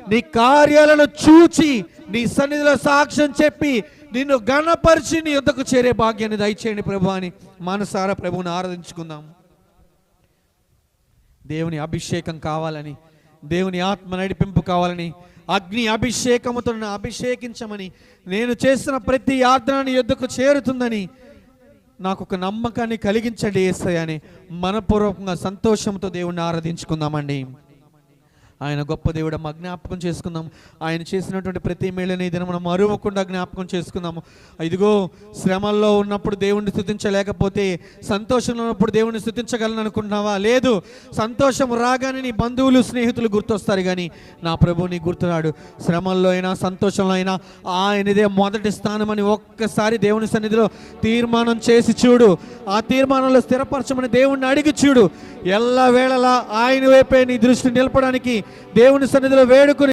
నీ కార్యాలను చూచి నీ సన్నిధిలో సాక్ష్యం చెప్పి నిన్ను ఘనపరిచి నీ యొద్దకు చేరే భాగ్యాన్ని దయచేయండి ప్రభు అని మనసారా ప్రభువుని ఆరాధించుకుందాం. దేవుని అభిషేకం కావాలని, దేవుని ఆత్మ నడిపింపు కావాలని, అగ్ని అభిషేకముతో నన్ను అభిషేకించమని, నేను చేసిన ప్రతి యాత్ర నీ యొద్దకు చేరుతుందని నాకు ఒక నమ్మకాన్ని కలిగించండి యేసయ్య అని మనపూర్వకంగా సంతోషంతో దేవుణ్ణి ఆరాధించుకుందామండి. ఆయన గొప్ప దేవుడు మా జ్ఞాపకం చేసుకుందాం. ఆయన చేసినటువంటి ప్రతి మేళని ఇదని మనం మరువకుండా జ్ఞాపకం చేసుకుందాము. ఇదిగో శ్రమల్లో ఉన్నప్పుడు దేవుణ్ణి స్తుతించలేకపోతే సంతోషంలో ఉన్నప్పుడు దేవుణ్ణి స్తుతించగలను అనుకుంటున్నావా? లేదు. సంతోషం రాగానే నీ బంధువులు స్నేహితులు గుర్తొస్తారు, కానీ నా ప్రభు నీ గుర్తురాడు. శ్రమల్లో అయినా సంతోషంలో అయినా ఆయనదే మొదటి స్థానం అని ఒక్కసారి దేవుని సన్నిధిలో తీర్మానం చేసి చూడు. ఆ తీర్మానంలో స్థిరపరచమని దేవుణ్ణి అడిగి చూడు. ఎల్ల వేళలా ఆయన వైపే నీ దృష్టి నిలపడానికి దేవుని సన్నిధిలో వేడుకుని